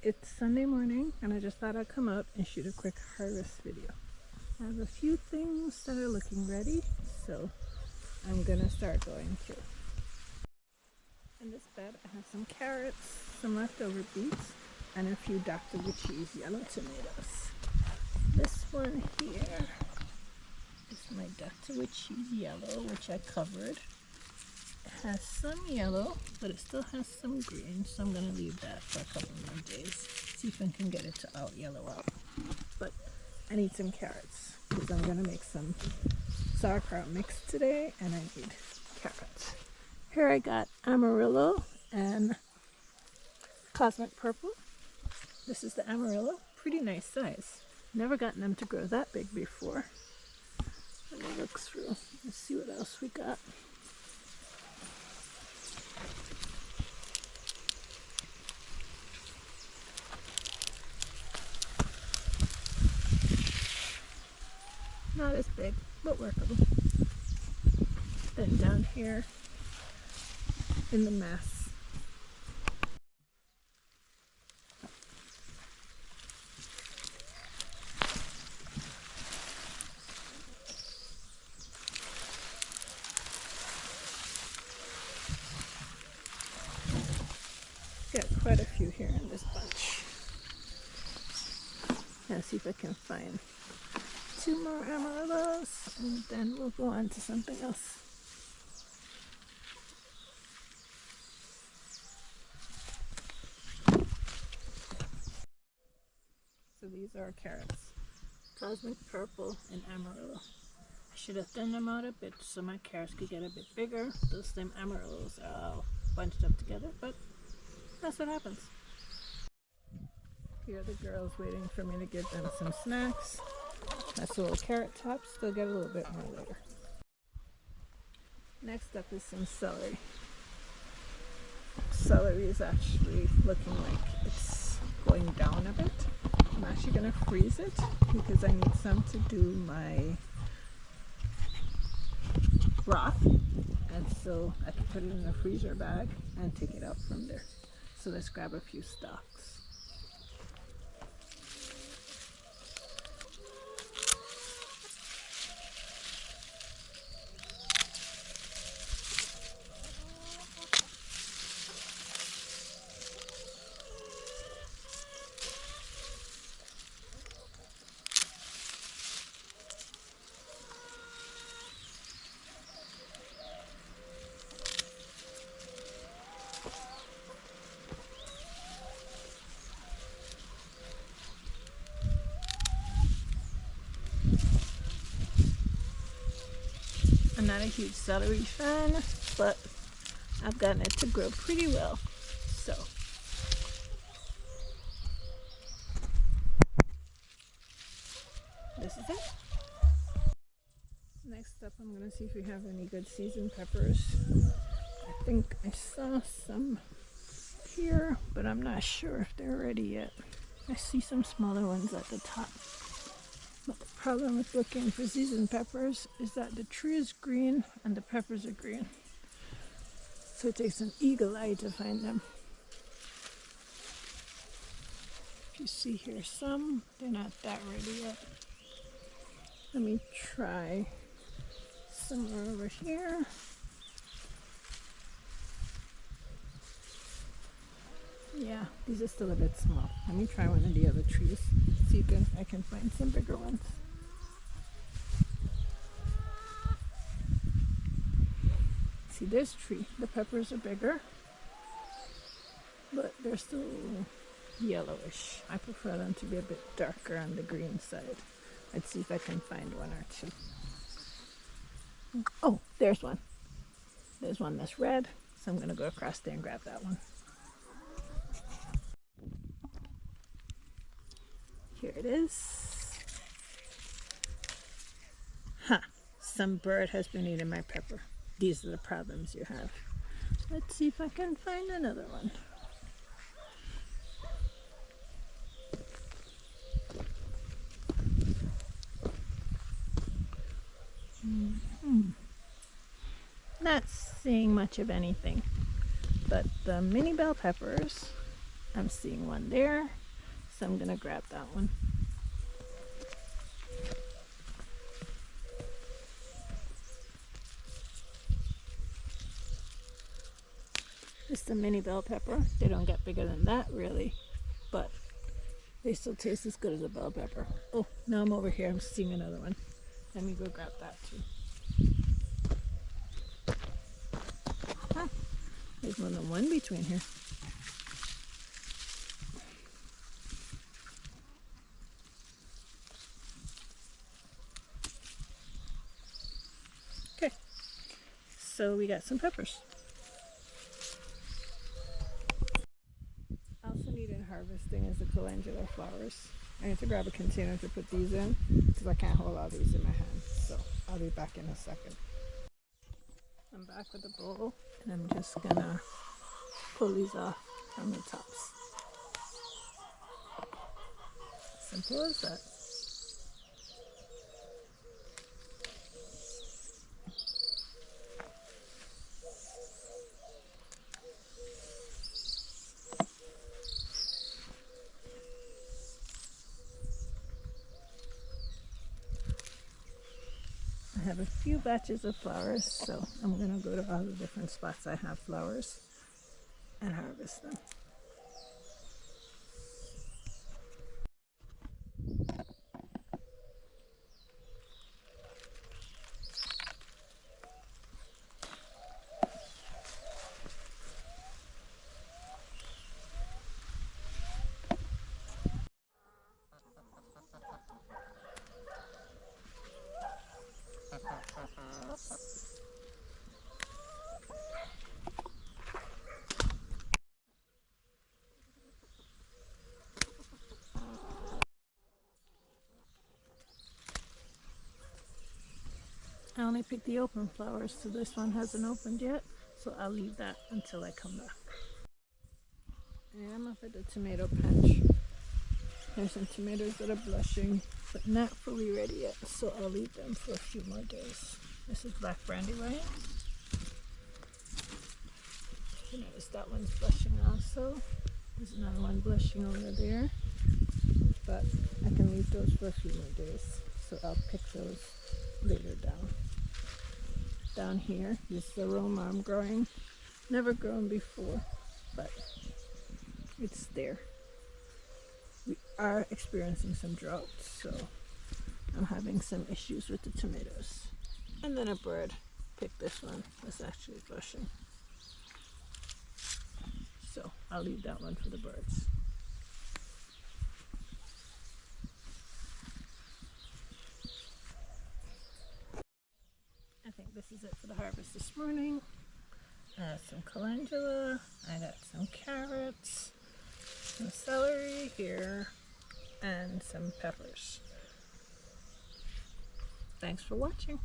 It's Sunday morning and I just thought I'd come out and shoot a quick harvest video. I have a few things that are looking ready, so I'm gonna start going through. In this bed I have some carrots, some leftover beets, and a few Dr. Ritchie's yellow tomatoes. This one here is my Dr. Ritchie's yellow, which I covered. It has some yellow, but it still has some green, so I'm going to leave that for a couple more days. See if I can get it to out yellow out. But I need some carrots because I'm going to make some sauerkraut mix today, and I need carrots. Here I got Amarillo and Cosmic Purple. This is the Amarillo, pretty nice size. Never gotten them to grow that big before. Let me look through and see what else we got. Not as big, but workable. Then down here in the mess, got quite a few here in this bunch. Let's see if I can find 2 more Amarillos, and then we'll go on to something else. So these are carrots, Cosmic Purple and Amarillo. I should have thinned them out a bit so my carrots could get a bit bigger. Those same Amarillos are all bunched up together, but that's what happens. Here are the girls waiting for me to give them some snacks. That's a little carrot tops. They'll get a little bit more later. Next up is some celery. Celery is actually looking like it's going down a bit. I'm actually going to freeze it because I need some to do my broth. And so I can put it in a freezer bag and take it out from there. So let's grab a few stalks. I'm not a huge celery fan, but I've gotten it to grow pretty well. So this is it. Next up, I'm going to see if we have any good seasoned peppers. I think I saw some here, but I'm not sure if they're ready yet. I see some smaller ones at the top. But the problem with looking for seasoned peppers is that the tree is green and the peppers are green. So it takes an eagle eye to find them. If you see here some, they're not that ready yet. Let me try some more over here. Yeah, these are still a bit small. Let me try one of the other trees. See if I can find some bigger ones. See this tree, the peppers are bigger, but they're still yellowish. I prefer them to be a bit darker on the green side. Let's see if I can find one or two. Oh, there's one. There's one that's red, so I'm gonna go across there and grab that one. Here it is. Huh, some bird has been eating my pepper. These are the problems you have. Let's see if I can find another one. Not seeing much of anything, but the mini bell peppers I'm seeing one there, so I'm gonna grab that one. It's the mini bell pepper. They don't get bigger than that really, but they still taste as good as a bell pepper. Oh, now I'm over here. I'm seeing another one. Let me go grab that too. Huh. There's more than one between here. Okay, so we got some peppers. Also need in harvesting is the calendula flowers. I need to grab a container to put these in because I can't hold all these in my hand. So I'll be back in a second. I'm back with a bowl and I'm just gonna pull these off from the tops. Simple as that. I have a few batches of flowers, so I'm gonna go to all the different spots I have flowers and harvest them. I only picked the open flowers, so this one hasn't opened yet, so I'll leave that until I come back. I am up at the tomato patch. There's some tomatoes that are blushing, but not fully ready yet, so I'll leave them for a few more days. This is black brandywine. You notice that one's blushing also. There's another one blushing over there, but I can leave those for a few more days, so I'll pick those later down. Down here is the aroma I'm growing. Never grown before, but it's there. We are experiencing some drought, so I'm having some issues with the tomatoes. And then a bird picked this one that's actually blushing. So I'll leave that one for the birds. I think this is it for the harvest this morning. Some calendula, I got some carrots, some celery here, and some peppers. Thanks for watching.